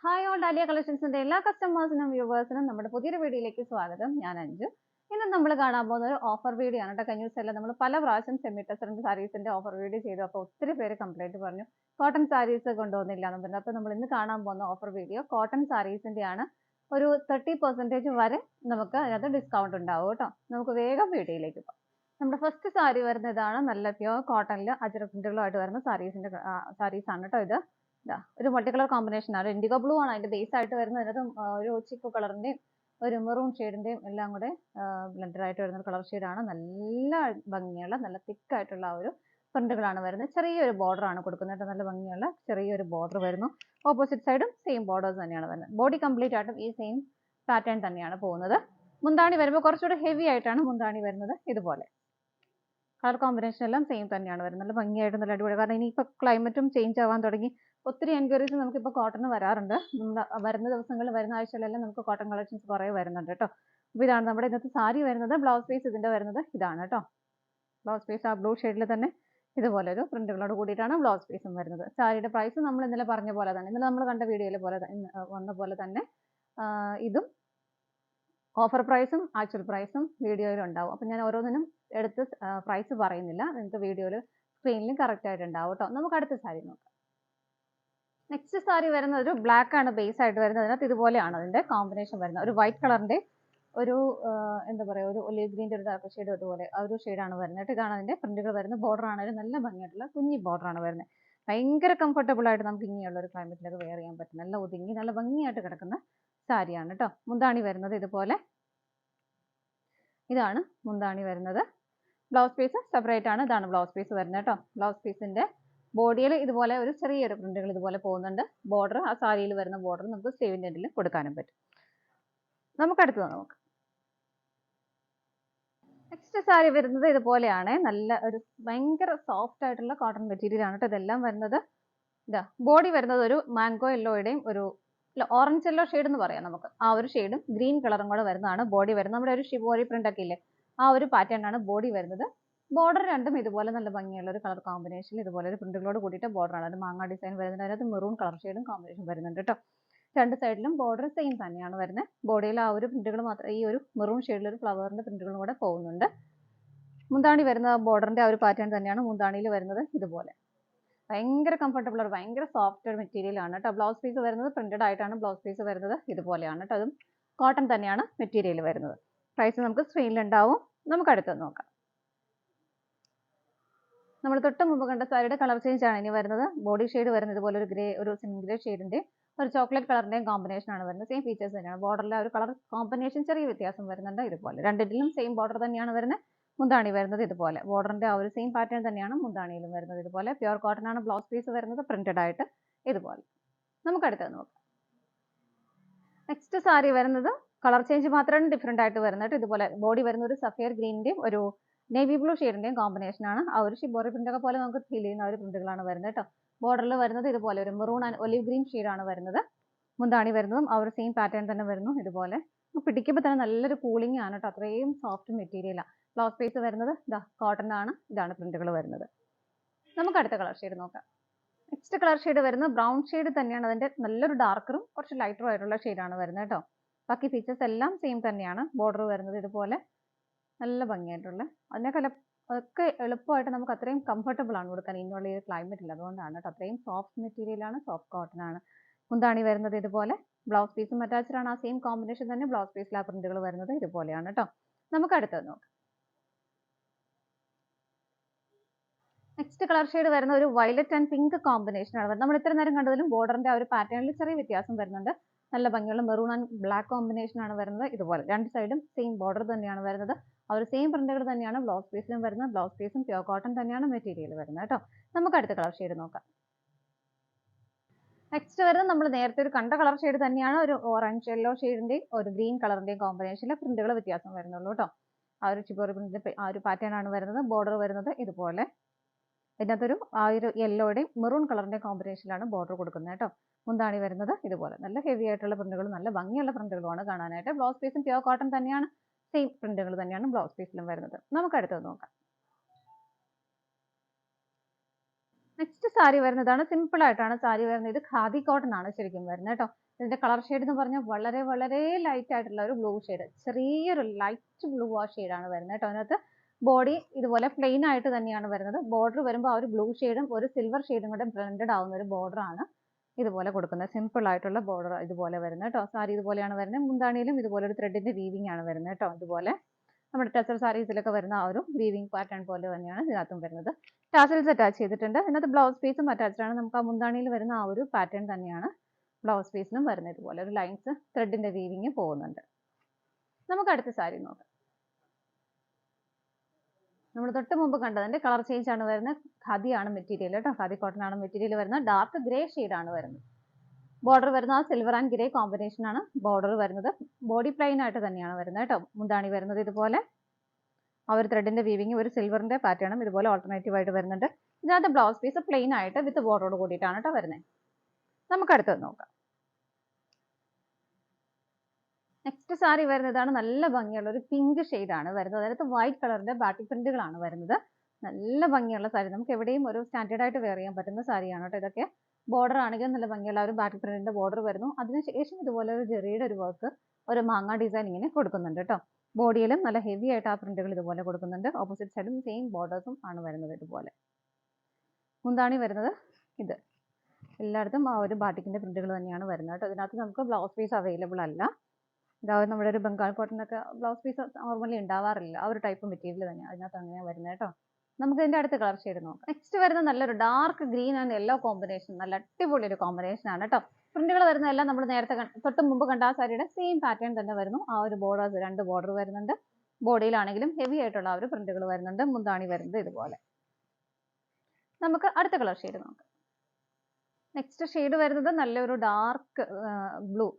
Hi all dahlia കളക്ഷൻസിന്റെ എല്ലാ കസ്റ്റമേഴ്സിനും വ്യൂവേഴ്സിനും നമ്മുടെ പുതിയൊരു വീഡിയോയിലേക്ക് സ്വാഗതം. ഞാൻ അഞ്ജു. ഇന്ന് നമ്മൾ കാണാൻ പോകുന്ന ഒരു ഓഫർ വീഡിയോ ആണ് കേട്ടോ. കഴിഞ്ഞ ദിവസം നമ്മൾ പല പ്രാവശ്യം സെമി ടെസറിന്റെ സാരീസിന്റെ ഓഫർ വീഡിയോ ചെയ്തു. അപ്പോൾ ഒത്തിരി പേര് കംപ്ലൈന്റ് പറഞ്ഞു കോട്ടൺ സാരീസ് കൊണ്ടുവന്നില്ല എന്ന് പറഞ്ഞു. അപ്പോൾ നമ്മൾ ഇന്ന് കാണാൻ പോകുന്ന ഓഫർ വീഡിയോ കോട്ടൺ സാരീസിന്റെ ആണ്. ഒരു 30% വരെ നമുക്ക് അതിനകത്ത് ഡിസ്കൗണ്ട് ഉണ്ടാവും കേട്ടോ. നമുക്ക് വേഗം വീഡിയോയിലേക്ക് പോകാം. നമ്മുടെ ഫസ്റ്റ് സാരി വരുന്ന ഇതാണ്. നല്ല പ്യുവർ കോട്ടണിൽ അജറക് പ്രിന്റുകളായിട്ട് വരുന്ന സാരീസ് ആണ് കേട്ടോ. ഇത് ഒരു മൾട്ടി കളർ കോമ്പിനേഷൻ ആണ്. ഇൻഡിഗോ ബ്ലൂ ആണ് അതിന്റെ ബേസ് ആയിട്ട് വരുന്നത്. അതിനകത്ത് ഒരു ചിക്കു കളറിന്റെയും ഒരു മെറൂൺ ഷെയ്ഡിന്റെയും എല്ലാം കൂടെ ബ്ലെൻഡഡ് ആയിട്ട് വരുന്ന ഒരു കളർ ഷെയ്ഡാണ്. നല്ല ഭംഗിയുള്ള നല്ല തിക്ക് ആയിട്ടുള്ള ഒരു പ്രിന്റുകളാണ് വരുന്നത്. ചെറിയൊരു ബോർഡർ ആണ് കൊടുക്കുന്നത്. നല്ല ഭംഗിയുള്ള ചെറിയൊരു ബോർഡർ വരുന്നു. ഓപ്പോസിറ്റ് സൈഡും സെയിം ബോർഡേഴ്സ് തന്നെയാണ് വരുന്നത്. ബോഡി കംപ്ലീറ്റ് ആയിട്ടും ഈ സെയിം പാറ്റേൺ തന്നെയാണ് പോകുന്നത്. മുന്താണി വരുമ്പോൾ കുറച്ചുകൂടെ ഹെവി ആയിട്ടാണ് മുന്താണി വരുന്നത്. ഇതുപോലെ കളർ കോമ്പിനേഷൻ എല്ലാം സെയിം തന്നെയാണ് വരുന്നത്. നല്ല ഭംഗിയായിട്ട് നല്ല അടിപൊളി. കാരണം ഇനിയിപ്പോൾ ക്ലൈമറ്റും ചേഞ്ച് ആവാൻ തുടങ്ങി. ഒത്തിരി എൻക്വയറീസ് നമുക്കിപ്പോൾ കോട്ടൺ വരാറുണ്ട്. വരുന്ന ദിവസങ്ങളിൽ വരുന്ന ആഴ്ചയിലെല്ലാം നമുക്ക് കോട്ടൺ കളക്ഷൻസ് കുറേ വരുന്നുണ്ട് കേട്ടോ. അപ്പോൾ ഇതാണ് നമ്മുടെ ഇന്നത്തെ സാരി വരുന്നത്. ബ്ലൗസ് പീസ് ഇതിന്റെ വരുന്നത് ഇതാണ് കേട്ടോ. ബ്ലൗസ് പീസ് ആ ബ്ലൂ ഷെയ്ഡിൽ തന്നെ ഇതുപോലെ ഒരു പ്രിന്റുകളോട് കൂടിയിട്ടാണ് ബ്ലൗസ് പീസും വരുന്നത്. സാരിയുടെ പ്രൈസ് നമ്മൾ ഇന്നലെ പറഞ്ഞ പോലെ തന്നെ, ഇന്നലെ നമ്മൾ കണ്ട വീഡിയോയിൽ വന്ന പോലെ തന്നെ ഇതും ഓഫർ പ്രൈസും ആക്ച്വൽ പ്രൈസും വീഡിയോയിൽ ഉണ്ടാവും. അപ്പം ഞാൻ ഓരോന്നിനും എടുത്ത് പ്രൈസ് പറയുന്നില്ല. നിങ്ങൾക്ക് വീഡിയോയിൽ സ്ക്രീനിലും കറക്റ്റ് ആയിട്ട് ഉണ്ടാവും കേട്ടോ. നമുക്ക് അടുത്ത സാരി നോക്കാം. നെക്സ്റ്റ് സാരി വരുന്നത് ഒരു ബ്ലാക്ക് ആണ് ബേസ് ആയിട്ട് വരുന്നത്. അതിനകത്ത് ഇതുപോലെയാണ് അതിന്റെ കോമ്പിനേഷൻ വരുന്നത്. ഒരു വൈറ്റ് കളറിന്റെ ഒരു എന്താ പറയുക, ഒരു ഒലിവ് ഗ്രീൻ്റെ ഒരു ഡാർക്ക് ഷെയ്ഡ് അതുപോലെ ആ ഒരു ഷെയ്ഡാണ് വരുന്നത്. ഇതാണ് അതിന്റെ പ്രിന്റുകൾ വരുന്നത്. ബോർഡർ ആണെങ്കിലും നല്ല ഭംഗിയായിട്ടുള്ള കുഞ്ഞി ബോർഡർ ആണ് വരുന്നത്. ഭയങ്കര കംഫർട്ടബിൾ ആയിട്ട് നമുക്ക് ഇങ്ങനെയുള്ള ഒരു ക്ലൈമറ്റിലൊക്കെ വെയർ ചെയ്യാൻ പറ്റും. നല്ല ഒതുങ്ങി നല്ല ഭംഗിയായിട്ട് കിടക്കുന്ന സാരിയാണ് കേട്ടോ. മുന്താണി വരുന്നത് ഇതുപോലെ. ഇതാണ് മുന്താണി വരുന്നത്. ബ്ലൗസ് പീസ് സെപ്പറേറ്റ് ആണ്. ഇതാണ് ബ്ലൗസ് പീസ് വരുന്നത് കേട്ടോ. ബ്ലൗസ് പീസിന്റെ ബോഡിയിൽ ഇതുപോലെ ഒരു ചെറിയൊരു പ്രിന്റുകൾ ഇതുപോലെ പോകുന്നുണ്ട്. ബോർഡർ ആ സാരിയിൽ വരുന്ന ബോർഡർ നമുക്ക് സ്ലീവിന്റെ എൻഡിൽ കൊടുക്കാനും പറ്റും. നമുക്ക് അടുത്തത് നോക്കാം. നെക്സ്റ്റ് സാരി വരുന്നത് ഇതുപോലെയാണ്. നല്ല ഒരു ഭയങ്കര സോഫ്റ്റ് ആയിട്ടുള്ള കോട്ടൺ മെറ്റീരിയൽ ആണ് കേട്ടോ. ഇതെല്ലാം വരുന്നത് ഇതാ. ബോഡി വരുന്നത് ഒരു മാംഗോ യെല്ലോയുടെയും ഒരു ഓറഞ്ച് യെല്ലോ ഷെയ്ഡ് എന്ന് പറയാം നമുക്ക്. ആ ഒരു ഷെയ്ഡും ഗ്രീൻ കളറും കൂടെ വരുന്നതാണ് ബോഡി വരുന്നത്. നമ്മുടെ ഒരു ഷിബോറി പ്രിന്റ് ഒക്കെ ഇല്ലേ, ആ ഒരു പാറ്റേൺ ആണ് ബോഡി വരുന്നത്. ബോർഡർ രണ്ടും ഇതുപോലെ നല്ല ഭംഗിയുള്ള ഒരു കളർ കോമ്പിനേഷൻ ഇതുപോലെ ഒരു പ്രിന്റുകളോട് കൂടിയിട്ട് ബോർഡർ ആണ്. ഒരു മാങ്ങ ഡിസൈൻ വരുന്നത്. അതിനകത്ത് മെറൂൺ കളർ ഷെയ്ഡും കോമ്പിനേഷൻ വരുന്നുണ്ട് കേട്ടോ. രണ്ട് സൈഡിലും ബോർഡർ സെയിം തന്നെയാണ് വരുന്നത്. ബോഡിയിൽ ആ ഒരു പ്രിന്റുകൾ മാത്രം ഈ ഒരു മെറൂൺ ഷെയ്ഡിൽ ഒരു ഫ്ലവറിന്റെ പ്രിന്റുകളും കൂടെ പോകുന്നുണ്ട്. മുന്താണി വരുന്ന ബോർഡറിന്റെ ആ ഒരു പാറ്റേൺ തന്നെയാണ് മുന്താണിയിൽ വരുന്നത്. ഇതുപോലെ ഭയങ്കര കംഫർട്ടബിൾ ആണ്. ഭയങ്കര സോഫ്റ്റ് മെറ്റീരിയൽ ആണ് കേട്ടോ. ബ്ലൗസ് പീസ് വരുന്നത് പ്രിന്റഡ് ആയിട്ടാണ് ബ്ലൗസ് പീസ് വരുന്നത്. ഇതുപോലെയാണ് കേട്ടോ. അതും കോട്ടൺ തന്നെയാണ് മെറ്റീരിയൽ വരുന്നത്. പ്രൈസ് നമുക്ക് സ്ക്രീനിൽ ഉണ്ടാവും. നമുക്ക് അടുത്തത് നോക്കാം. നമ്മൾ തൊട്ട് മുമ്പ് കണ്ട സാരിയുടെ കളർ ചേഞ്ച് ആണ് ഇനി വരുന്നത്. ബോഡി ഷെയ്ഡ് വരുന്നത് ഇതുപോലെ ഒരു ഗ്രേ, ഒരു സിം ഗ്രേ ഷെയ്ഡിന്റെ ഒരു ചോക്ലേറ്റ് കളറിന്റെയും കോമ്പിനേഷൻ ആണ് വരുന്നത്. സെയിം ഫീച്ചേഴ്സ് തന്നെയാണ്. ബോർഡറിലെ ഒരു കളർ കോമ്പിനേഷൻ ചെറിയ വ്യത്യാസം വരുന്നുണ്ട്. ഇതുപോലെ രണ്ടിലും സെയിം ബോർഡർ തന്നെയാണ് വരുന്നത്. മുന്താണി വരുന്നത് ഇതുപോലെ. ബോർഡറിന്റെ ആ ഒരു സെയിം പാറ്റേൺ തന്നെയാണ് മുന്താണിയിലും വരുന്നത്. ഇതുപോലെ പ്യുവർ കോട്ടൺ ആണ് ബ്ലൗസ് പീസ് വരുന്നത് പ്രിന്റഡ് ആയിട്ട് ഇതുപോലെ. നമുക്ക് അടുത്തത് നോക്കാം. നെക്സ്റ്റ് സാരി വരുന്നത് കളർ ചേഞ്ച് മാത്രമാണ് ഡിഫറെന്റ് ആയിട്ട് വരുന്നത്. ഇതുപോലെ ബോഡി വരുന്ന ഒരു സഫയർ ഗ്രീനിന്റെയും ഒരു നേവി ബ്ലൂ ഷെയ്ഡിന്റെയും കോമ്പിനേഷൻ ആണ്. ആ ഒരു ഷിബോറി പ്രിന്റ് ഒക്കെ പോലെ നമുക്ക് ഫീൽ ചെയ്യുന്ന ഒരു പ്രിന്റുകളാണ് വരുന്നത് കേട്ടോ. ബോർഡറിൽ വരുന്നത് ഇതുപോലെ ഒരു മെറൂൺ ആൻഡ് ഒലിവ് ഗ്രീൻ ഷെയ്ഡാണ് വരുന്നത്. മുന്താണി വരുന്നതും ആ ഒരു സെയിം പാറ്റേൺ തന്നെ വരുന്നു. ഇതുപോലെ പിടിക്കുമ്പോൾ തന്നെ നല്ലൊരു കൂളിംഗ് ആണ് കേട്ടോ. അത്രയും സോഫ്റ്റ് മെറ്റീരിയലാണ്. ബ്ലൗസ് പീസ് വരുന്നത് ഇതാ കോട്ടൺ ആണ്. ഇതാണ് പ്രിന്റുകൾ വരുന്നത്. നമുക്ക് അടുത്ത കളർ ഷെയ്ഡ് നോക്കാം. നെക്സ്റ്റ് കളർ ഷെയ്ഡ് വരുന്നത് ബ്രൗൺ ഷെയ്ഡ് തന്നെയാണ്. അതിന്റെ നല്ലൊരു ഡാർക്കറും കുറച്ച് ലൈറ്ററും ആയിട്ടുള്ള ഷെയ്ഡാണ് വരുന്നത് കേട്ടോ. ബാക്കി ഫീച്ചേഴ്സ് എല്ലാം സെയിം തന്നെയാണ്. ബോർഡർ വരുന്നത് ഇതുപോലെ നല്ല ഭംഗിയായിട്ടുള്ള, അതിനേക്കാൾ ഒക്കെ എളുപ്പമായിട്ട് നമുക്ക് അത്രയും കംഫർട്ടബിൾ ആണ് കൊടുക്കാൻ ഇനിയുള്ള ഈ ക്ലൈമറ്റിൽ. അതുകൊണ്ടാണ് കേട്ടോ. അത്രയും സോഫ്റ്റ് മെറ്റീരിയൽ ആണ്, സോഫ്റ്റ് കോട്ടൺ ആണ്. മുന്താണി വരുന്നത് ഇതുപോലെ. ബ്ലൗസ് പീസും അറ്റാച്ച്ഡ് ആണ്. ആ സെയിം കോമ്പിനേഷൻ തന്നെ ബ്ലൗസ് പീസിൽ ആ പ്രിന്റുകൾ വരുന്നത് ഇതുപോലെയാണ് കേട്ടോ. നമുക്ക് അടുത്തത് നോക്കാം. നെക്സ്റ്റ് കളർ ഷെയ്ഡ് വരുന്ന ഒരു വയലറ്റ് ആൻഡ് പിങ്ക് കോമ്പിനേഷൻ ആണ്. നമ്മൾ ഇത്ര നേരം കണ്ടതിലും ബോർഡറിന്റെ ആ ഒരു പാറ്റേണിൽ ചെറിയ വ്യത്യാസം വരുന്നുണ്ട്. നല്ല ഭംഗിയുള്ള മെറൂൺ ആൻഡ് ബ്ലാക്ക് കോമ്പിനേഷൻ ആണ് വരുന്നത്. ഇതുപോലെ രണ്ട് സൈഡും സെയിം ബോർഡർ തന്നെയാണ് വരുന്നത്. ആ ഒരു സെയിം പ്രിന്റുകൾ തന്നെയാണ് ബ്ലൗസ് പീസിലും വരുന്നത്. ബ്ലൗസ് പീസും പ്യുവർ കോട്ടൺ തന്നെയാണ് മെറ്റീരിയൽ വരുന്നത് കേട്ടോ. നമുക്ക് അടുത്ത കളർ ഷെയ്ഡ് നോക്കാം. നെക്സ്റ്റ് വരുന്നത് നമ്മൾ നേരത്തെ ഒരു കണ്ട കളർ ഷെയ്ഡ് തന്നെയാണ്. ഒരു ഓറഞ്ച് യെല്ലോ ഷെയ്ഡിന്റെയും ഒരു ഗ്രീൻ കളറിന്റെയും കോമ്പിനേഷനിൽ പ്രിന്റുകൾ വ്യത്യാസം വരുന്നുള്ളൂ കേട്ടോ. ആ ഒരു ചിബോറി പ്രിന്റിന്റെ ആ ഒരു പാറ്റേൺ ആണ് വരുന്നത്. ബോർഡർ വരുന്നത് ഇതുപോലെ. ഇതിനകത്തൊരു ആ ഒരു യെല്ലോയുടെയും മെറൂൺ കളറിന്റെ കോമ്പിനേഷനിലാണ് ബോർഡർ കൊടുക്കുന്നത് കേട്ടോ. മുന്താണി വരുന്നത് ഇതുപോലെ. നല്ല ഹെവി ആയിട്ടുള്ള പ്രിന്റുകളും നല്ല ഭംഗിയുള്ള പ്രിന്റുകളുമാണ് കാണാനായിട്ട്. ബ്ലൗസ് പീസും പ്യുവർ കോട്ടൺ തന്നെയാണ്. സെയിം പ്രിന്റുകൾ തന്നെയാണ് ബ്ലൗസ് പീസിലും വരുന്നത്. നമുക്ക് അടുത്തത് നോക്കാം. നെക്സ്റ്റ് സാരി വരുന്നതാണ് സിമ്പിൾ ആയിട്ടാണ് സാരി വരുന്നത്. ഇത് ഖാദി കോട്ടൺ ആണ് ശരിക്കും വരുന്നത് കേട്ടോ. ഇതിന്റെ കളർ ഷെയ്ഡ് എന്ന് പറഞ്ഞാൽ വളരെ വളരെ ലൈറ്റ് ആയിട്ടുള്ള ഒരു ബ്ലൂ ഷെയ്ഡ്, ചെറിയൊരു ലൈറ്റ് ബ്ലൂ ആ ഷെയ്ഡാണ് വരുന്നത് കേട്ടോ. അതിനകത്ത് ബോഡി ഇതുപോലെ പ്ലെയിൻ ആയിട്ട് തന്നെയാണ് വരുന്നത്. ബോർഡർ വരുമ്പോൾ ആ ഒരു ബ്ലൂ ഷെയ്ഡും ഒരു സിൽവർ ഷെയ്ഡും കൂടെ ബ്ലെൻഡഡ് ആവുന്ന ഒരു ബോർഡർ ആണ് ഇതുപോലെ കൊടുക്കുന്നത്. സിമ്പിൾ ആയിട്ടുള്ള ബോർഡർ ഇതുപോലെ വരുന്നത് കേട്ടോ. സാരി ഇതുപോലെയാണ് വരുന്നത്. മുന്താണിയിലും ഇതുപോലെ ഒരു ത്രെഡിന്റെ വീവിംഗ് ആണ് വരുന്നത് കേട്ടോ. ഇതുപോലെ നമ്മുടെ ടെസർ സാരീസിലൊക്കെ വരുന്ന ആ ഒരു വീവിംഗ് പാറ്റേൺ പോലെ തന്നെയാണ് ഇതിനകത്തും വരുന്നത്. ടാസൽസ് അറ്റാച്ച് ചെയ്തിട്ടുണ്ട്. ഇതിനകത്ത് ബ്ലൗസ് പീസും അറ്റാച്ച്ഡ് ആണ്. നമുക്ക് ആ മുന്താണിയിൽ വരുന്ന ആ ഒരു പാറ്റേൺ തന്നെയാണ് ബ്ലൗസ് പീസിനും വരുന്നത്. ഇതുപോലെ ഒരു ലൈൻസ് ത്രെഡിന്റെ വീവിംഗ് പോകുന്നുണ്ട്. നമുക്ക് അടുത്ത സാരി നോക്കാം. നമ്മൾ തൊട്ട് മുമ്പ് കണ്ടതിന്റെ കളർ ചേഞ്ച് ആണ് വരുന്നത്. ഖാദിയാണ് മെറ്റീരിയൽ കേട്ടോ. ഖാദി കോട്ടൺ ആണ് മെറ്റീരിയൽ വരുന്നത്. ഡാർക്ക് ഗ്രേ ആണ് വരുന്നത്. ബോർഡർ വരുന്നത് ആ സിൽവർ ആൻഡ് ഗ്രേ കോമ്പിനേഷൻ ആണ് ബോർഡർ വരുന്നത്. ബോഡി പ്ലെയിൻ ആയിട്ട് തന്നെയാണ് വരുന്നത് കേട്ടോ. മുന്താണി വരുന്നത് ഇതുപോലെ ആ ഒരു ത്രെഡിന്റെ വീവിംഗ് ഒരു സിൽവറിന്റെ പാറ്റേണും ഇതുപോലെ ഓൾട്ടർനേറ്റീവ് ആയിട്ട് വരുന്നുണ്ട്. ഇതിനകത്ത് ബ്ലൗസ് പീസ് പ്ലെയിൻ ആയിട്ട് വിത്ത് ബോർഡറോട് കൂടിയിട്ടാണ് കേട്ടോ വരുന്നത്. നമുക്ക് അടുത്തത് നോക്കാം. നെക്സ്റ്റ് സാരി വരുന്നതാണ് നല്ല ഭംഗിയുള്ള ഒരു പിങ്ക് ആണ് വരുന്നത്. അതിനകത്ത് വൈറ്റ് കളറിന്റെ ബാറ്റിക് പ്രിന്റുകളാണ് വരുന്നത്. നല്ല ഭംഗിയുള്ള സാരി, നമുക്ക് എവിടെയും ഒരു സ്റ്റാൻഡേർഡ് ആയിട്ട് വെയർ ചെയ്യാൻ പറ്റുന്ന സാരിയാണ് കേട്ടോ. ഇതൊക്കെ ബോർഡർ ആണെങ്കിൽ നല്ല ഭംഗിയുള്ള ഒരു ബാറ്റിക് പ്രിന്റിന്റെ ബോർഡർ വരുന്നു. അതിനുശേഷം ഇതുപോലെ ഒരു ജെറിയുടെ ഒരു വർക്ക്, ഒരു മാങ്ങ ഡിസൈൻ ഇങ്ങനെ കൊടുക്കുന്നുണ്ട് കേട്ടോ. ബോഡിയിലും നല്ല ഹെവി ആയിട്ട് ആ പ്രിന്റുകൾ ഇതുപോലെ കൊടുക്കുന്നുണ്ട്. ഓപ്പോസിറ്റ് സൈഡും സെയിം ബോർഡേഴ്സും ആണ് വരുന്നത് ഇതുപോലെ. മുന്താണി വരുന്നത് ഇത് എല്ലായിടത്തും ആ ഒരു ബാറ്റിക്കിന്റെ പ്രിന്റുകൾ തന്നെയാണ് വരുന്നത് കേട്ടോ. ഇതിനകത്ത് നമുക്ക് ബ്ലൗസ് പീസ് അവൈലബിൾ അല്ല. ഇതാവും നമ്മുടെ ഒരു ബംഗാൾ കോട്ടനൊക്കെ ബ്ലൗസ് പീസ് നോർമലി ഉണ്ടാവാറില്ല. ആ ഒരു ടൈപ്പ് മെറ്റീരിയൽ തന്നെയാണ് അതിനകത്ത് അങ്ങനെയാണ് വരുന്നത് കേട്ടോ. നമുക്ക് ഇതിന്റെ അടുത്ത കളർ ഷെയ്ഡ് നോക്കാം. നെക്സ്റ്റ് വരുന്ന നല്ലൊരു dark green and yellow combination, നല്ല അടിപൊളി ഒരു കോമ്പിനേഷൻ ആണ് കേട്ടോ. പ്രിന്റുകൾ വരുന്നതെല്ലാം നമ്മൾ നേരത്തെ തൊട്ട് മുമ്പ് കണ്ട ആ സാരിയുടെ സെയിം പാറ്റേൺ തന്നെ വരുന്നു. ആ ഒരു ബോർഡേഴ്സ്, രണ്ട് ബോർഡർ വരുന്നുണ്ട്. ബോഡിയിലാണെങ്കിലും ഹെവി ആയിട്ടുള്ള ആ ഒരു പ്രിന്റുകൾ വരുന്നുണ്ട്. മുന്താണി വരുന്നത് ഇതുപോലെ. നമുക്ക് അടുത്ത കളർ ഷെയ്ഡ് നോക്കാം. നെക്സ്റ്റ് ഷെയ്ഡ് വരുന്നത് നല്ലൊരു ഡാർക്ക് ബ്ലൂ,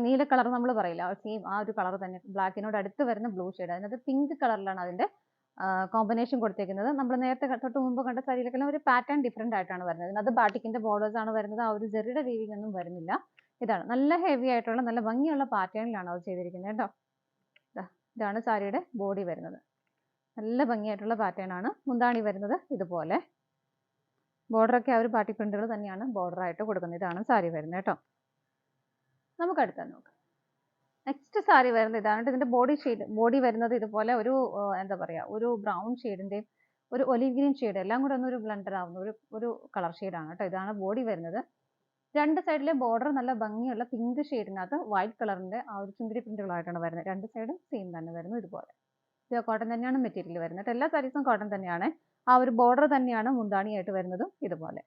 നീല കളർ നമ്മൾ പറയില്ല, സെയിം ആ ഒരു കളർ തന്നെ, ബ്ലാക്കിനോട് അടുത്ത് വരുന്ന ബ്ലൂ ഷെയ്ഡ്. അതിനകത്ത് പിങ്ക് കളറിലാണ് അതിന്റെ കോമ്പിനേഷൻ കൊടുത്തേക്കുന്നത്. നമ്മൾ നേരത്തെ തൊട്ട് മുമ്പ് കണ്ട സാരിയിലൊക്കെ ഒരു പാറ്റേൺ ഡിഫറെന്റ് ആയിട്ടാണ് വരുന്നത്. അതിനകത്ത് ബാറ്റിക്കിന്റെ ബോർഡേഴ്സ് ആണ് വരുന്നത്. ആ ഒരു ജെറിയുടെ വീവിംഗ് ഒന്നും വരുന്നില്ല. ഇതാണ് നല്ല ഹെവി ആയിട്ടുള്ള നല്ല ഭംഗിയുള്ള പാറ്റേണിലാണ് അത് ചെയ്തിരിക്കുന്നത് കേട്ടോ. ഇതാണ് സാരിയുടെ ബോഡി വരുന്നത്. നല്ല ഭംഗിയായിട്ടുള്ള പാറ്റേൺ ആണ്. മുന്താണി വരുന്നത് ഇതുപോലെ. ബോർഡറൊക്കെ ആ ഒരു ബാറ്റിക് പ്രിന്റുകൾ തന്നെയാണ് ബോർഡർ ആയിട്ട് കൊടുക്കുന്നത്. ഇതാണ് സാരി വരുന്നത് കേട്ടോ. നമുക്ക് അടുത്ത നോക്കാം. നെക്സ്റ്റ് സാരി വരുന്നത് ഇതാണ്. ഇതിന്റെ ബോഡി വരുന്നത് ഇതുപോലെ ഒരു എന്താ പറയാ, ഒരു ബ്രൗൺ ഷെയ്ഡിന്റെ ഒരു ഒലിവ് ഗ്രീൻ ഷെയ്ഡ് എല്ലാം കൂടെ ഒന്നൊരു ബ്ലെൻഡർ ആവുന്ന ഒരു കളർ ഷെയ്ഡാണ് കേട്ടോ. ഇതാണ് ബോഡി വരുന്നത്. രണ്ട് സൈഡിലെ ബോർഡർ നല്ല ഭംഗിയുള്ള പിങ്ക് ഷെയ്ഡിനകത്ത് വൈറ്റ് കളറിന്റെ ആ ഒരു ചുങ്കിടി പ്രിന്റുകളായിട്ടാണ് വരുന്നത്. രണ്ട് സൈഡും സെയിം തന്നെ വരുന്നു ഇതുപോലെ. ഇത് കോട്ടൺ തന്നെയാണ് മെറ്റീരിയൽ വരുന്നത്. എല്ലാ സാരീസും കോട്ടൺ തന്നെയാണ്. ആ ഒരു ബോർഡർ തന്നെയാണ് മുന്താണിയായിട്ട് വരുന്നതും ഇതുപോലെ.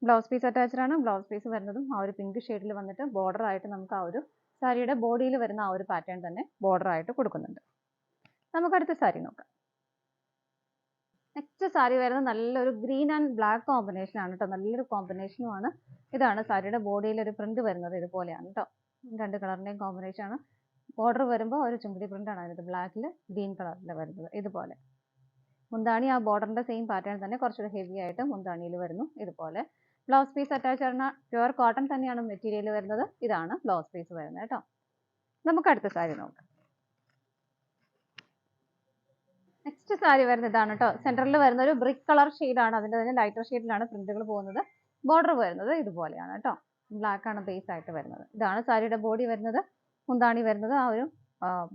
ബ്ലൗസ് പീസ് അറ്റാച്ച്ഡ് ആണ്. ബ്ലൗസ് പീസ് വരുന്നതും ആ ഒരു പിങ്ക് ഷെയ്ഡിൽ വന്നിട്ട് ബോർഡർ ആയിട്ട് നമുക്ക് ആ ഒരു സാരിയുടെ ബോഡിയിൽ വരുന്ന ആ ഒരു പാറ്റേൺ തന്നെ ബോർഡർ ആയിട്ട് കൊടുക്കുന്നുണ്ട്. നമുക്ക് അടുത്ത സാരി നോക്കാം. നെക്സ്റ്റ് സാരി വരുന്നത് നല്ലൊരു ഗ്രീൻ ആൻഡ് ബ്ലാക്ക് കോമ്പിനേഷൻ ആണ് കേട്ടോ. നല്ലൊരു കോമ്പിനേഷനും ആണ്. ഇതാണ് സാരിയുടെ ബോഡിയിൽ ഒരു പ്രിന്റ് വരുന്നത് ഇതുപോലെയാണ് കേട്ടോ. രണ്ട് കളറിന്റെയും കോമ്പിനേഷൻ ആണ്. ബോർഡർ വരുമ്പോൾ ഒരു ചുങ്കിടി പ്രിന്റ് ആണ് അതിനകത്ത് ബ്ലാക്കിൽ ഗ്രീൻ കളറിൽ വരുന്നത് ഇതുപോലെ. മുന്താണി ആ ബോർഡറിന്റെ സെയിം പാറ്റേൺ തന്നെ കുറച്ചുകൂടി ഹെവി ആയിട്ട് മുന്താണിയിൽ വരുന്നു ഇതുപോലെ. ബ്ലൗസ് പീസ് അറ്റാച്ച് ആണ്. പ്യുവർ കോട്ടൺ തന്നെയാണ് മെറ്റീരിയൽ വരുന്നത്. ഇതാണ് ബ്ലൗസ് പീസ് വരുന്നത് കേട്ടോ. നമുക്ക് അടുത്ത സാരി നോക്കാം. നെക്സ്റ്റ് സാരി വരുന്നത് ഇതാണ് കേട്ടോ. സെന്ററിൽ വരുന്ന ഒരു ബ്രിക്ക് കളർ ആണ്. അതിന്റെ തന്നെ ലൈറ്റർ ഷെയ്ഡിലാണ് പ്രിന്റുകൾ പോകുന്നത്. ബോർഡർ വരുന്നത് ഇതുപോലെയാണ് കേട്ടോ. ബ്ലാക്ക് ആണ് ബേസ് ആയിട്ട് വരുന്നത്. ഇതാണ് സാരിയുടെ ബോഡി വരുന്നത്. മുന്താണി വരുന്നത് ആ ഒരു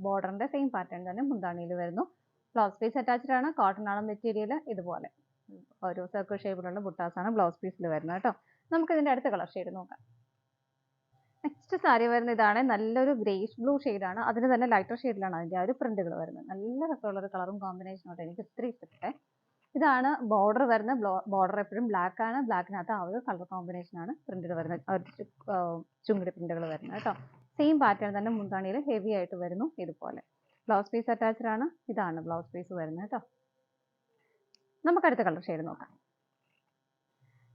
ബോർഡറിന്റെ സെയിം പാറ്റേൺ തന്നെ മുന്താണിയിൽ വരുന്നു. ബ്ലൗസ് പീസ് അറ്റാച്ച്ഡ് ആണ്. കോട്ടൺ ആണ് മെറ്റീരിയൽ. ഇതുപോലെ ഒരു സർക്കിൾ ഷേപ്പിലുള്ള ബുട്ടാസ് ആണ് ബ്ലൗസ് പീസിൽ വരുന്നത് കേട്ടോ. നമുക്ക് ഇതിന്റെ അടുത്ത കളർ ഷെയ്ഡ് നോക്കാം. നെക്സ്റ്റ് സാരി വരുന്നത് ഇതാണ്. നല്ലൊരു ഗ്രേഷ് ബ്ലൂ ആണ്. അതിന് തന്നെ ലൈറ്റർ ഷെയ്ഡിലാണ് അതിന്റെ ആ ഒരു പ്രിന്റുകൾ വരുന്നത്. നല്ല രസമുള്ള ഒരു കളറും കോമ്പിനേഷനും ആയിട്ട് എനിക്ക് ഇത്രയും ഇഷ്ടപ്പെട്ടെ. ഇതാണ് ബോർഡർ വരുന്നത്. ബോർഡർ എപ്പോഴും ബ്ലാക്ക് ആണ്. ബ്ലാക്കിനകത്ത് ആ ഒരു കളർ കോമ്പിനേഷൻ ആണ് പ്രിന്റുകൾ വരുന്നത്. ചുങ്കിടി പ്രിന്റുകൾ വരുന്നത് കേട്ടോ. സെയിം പാറ്റേൺ തന്നെ മുന്താണിയിൽ ഹെവി ആയിട്ട് വരുന്നു ഇതുപോലെ. ബ്ലൗസ് പീസ് അറ്റാച്ച്ഡ് ആണ്. ഇതാണ് ബ്ലൗസ് പീസ് വരുന്നത് കേട്ടോ. നമുക്ക് അടുത്ത കളർ ഷെയ്ഡ് നോക്കാം.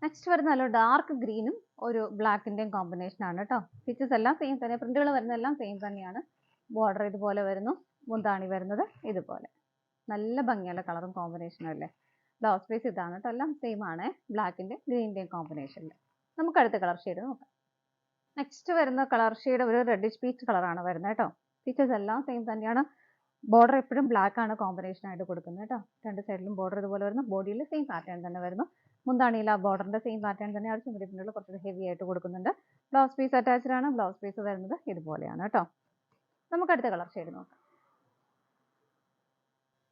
നെക്സ്റ്റ് വരുന്ന നല്ല ഡാർക്ക് ഗ്രീനും ഒരു ബ്ലാക്കിന്റെയും കോമ്പിനേഷൻ ആണ് കേട്ടോ. ഫീച്ചേഴ്സ് എല്ലാം സെയിം തന്നെ. പ്രിന്റുകൾ വരുന്നതെല്ലാം സെയിം തന്നെയാണ്. ബോർഡർ ഇതുപോലെ വരുന്നു. മുന്താണി വരുന്നത് ഇതുപോലെ. നല്ല ഭംഗിയുള്ള കളറും കോമ്പിനേഷനും അല്ലേ. ബ്ലൗസ് പീസ് ഇതാണ് കേട്ടോ. എല്ലാം സെയിം ആണ്. ബ്ലാക്കിന്റെ ഗ്രീനിന്റെയും കോമ്പിനേഷനിൽ. നമുക്ക് അടുത്ത കളർ ഷെയ്ഡ് നോക്കാം. നെക്സ്റ്റ് വരുന്ന കളർ ഷെയ്ഡ് ഒരു റെഡിഷ് പീച്ച് കളറാണ് വരുന്നത് കേട്ടോ. ഫീച്ചേഴ്സ് എല്ലാം സെയിം തന്നെയാണ്. ബോർഡർ എപ്പോഴും ബ്ലാക്ക് ആണ് കോമ്പിനേഷൻ ആയിട്ട് കൊടുക്കുന്നത് കേട്ടോ. രണ്ട് സൈഡിലും ബോർഡർ ഇതുപോലെ വരുന്നു. ബോഡിയിൽ സെയിം പാറ്റേൺ തന്നെ വരുന്നു. മുന്താണിയിൽ ആ ബോർഡറിന്റെ സെയിം പാറ്റേൺ തന്നെ ചുമരി പ്രിന്റുകൾ കുറച്ചുകൂടി ഹെവി ആയിട്ട് കൊടുക്കുന്നുണ്ട്. ബ്ലൗസ് പീസ് അറ്റാച്ച്ഡ് ആണ്. ബ്ലൗസ് പീസ് വരുന്നത് ഇതുപോലെയാണ് കേട്ടോ. നമുക്ക് അടുത്ത കളർ ഷെയ്ഡ് നോക്കാം.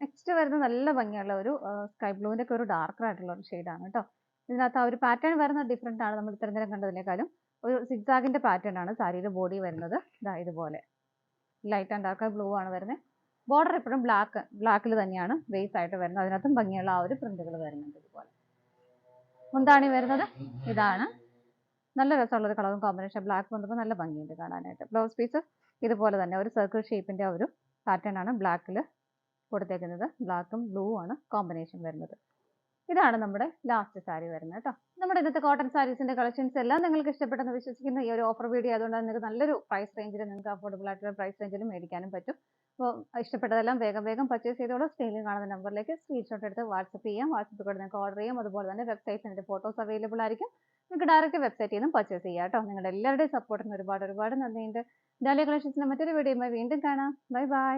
നെക്സ്റ്റ് വരുന്നത് നല്ല ഭംഗിയുള്ള ഒരു സ്കൈ ബ്ലൂവിന്റെ ഒക്കെ ഒരു ഡാർക്കർ ആയിട്ടുള്ള ഒരു ഷെയ്ഡാണ് കേട്ടോ. ഇതിനകത്ത് ആ ഒരു പാറ്റേൺ വരുന്നത് ഡിഫറെന്റ് ആണ്. നമ്മൾ ഇത്രയും നേരം കണ്ടതിനേക്കാളും ഒരു സിഗ്സാഗിന്റെ പാറ്റേൺ ആണ് സാരിയുടെ ബോഡി വരുന്നത്. ഇതാ ഇതുപോലെ ലൈറ്റ് ആൻഡ് ഡാർക്ക് ബ്ലൂ ആണ് വരുന്നത്. ബോർഡർ എപ്പോഴും ബ്ലാക്കിൽ തന്നെയാണ് ബേസ് ആയിട്ട് വരുന്നത്. അതിനകത്തും ഭംഗിയുള്ള ആ ഒരു പ്രിന്റുകൾ വരുന്നുണ്ട് ഇതുപോലെ. മുന്താണി വരുന്നത് ഇതാണ്. നല്ല രസമുള്ള ഒരു കളറും കോമ്പിനേഷൻ. ബ്ലാക്ക് വന്നപ്പോൾ നല്ല ഭംഗിയുണ്ട് കാണാനായിട്ട്. ബ്ലൗസ് പീസ് ഇതുപോലെ തന്നെ ഒരു സർക്കിൾ ഷേപ്പിന്റെ ഒരു പാറ്റേൺ ആണ് ബ്ലാക്കിൽ കൊടുത്തേക്കുന്നത്. ബ്ലാക്കും ബ്ലൂ ആണ് കോമ്പിനേഷൻ വരുന്നത്. ഇതാണ് നമ്മുടെ ലാസ്റ്റ് സാരി വരുന്നത് കേട്ടോ. നമ്മുടെ ഇന്നത്തെ കോട്ടൺ സാരീസിന്റെ കളക്ഷൻസ് എല്ലാം നിങ്ങൾക്ക് ഇഷ്ടപ്പെട്ടെന്ന് വിശ്വസിക്കുന്നു. ഈ ഒരു ഓഫർ വീഡിയോ ആയതുകൊണ്ട് നിങ്ങൾക്ക് നല്ലൊരു പ്രൈസ് റേഞ്ചിൽ, നിങ്ങൾക്ക് അഫോർഡബിൾ ആയിട്ടുള്ള പ്രൈസ് റേഞ്ചിൽ മേടിക്കാനും പറ്റും. അപ്പോൾ ഇഷ്ടപ്പെട്ടതെല്ലാം വേഗം പർച്ചേസ് ചെയ്തോളൂ. സ്ക്രീനിൽ കാണുന്ന നമ്പറിലേക്ക് സ്ക്രീൻഷോട്ട് എടുത്ത് വാട്സപ്പ് ചെയ്യാം. വാട്സപ്പിൽ കൂടെ നിങ്ങൾക്ക് ഓർഡർ ചെയ്യാം. അതുപോലെ തന്നെ വെബ്സൈറ്റിൽ ഫോട്ടോസ് അവൈലബിൾ ആയിരിക്കും. നിങ്ങൾക്ക് ഡയറക്റ്റ് വെബ്സൈറ്റിൽ നിന്നും പർച്ചേസ് ചെയ്യാം കേട്ടോ. നിങ്ങളുടെ എല്ലാവരുടെയും സപ്പോർട്ടിന് ഒരുപാട് നന്ദിയുണ്ട്. ഡാലിയ കളക്ഷൻസിന്റെ മറ്റൊരു വീഡിയോയുമായി വീണ്ടും കാണാം. Bye bye.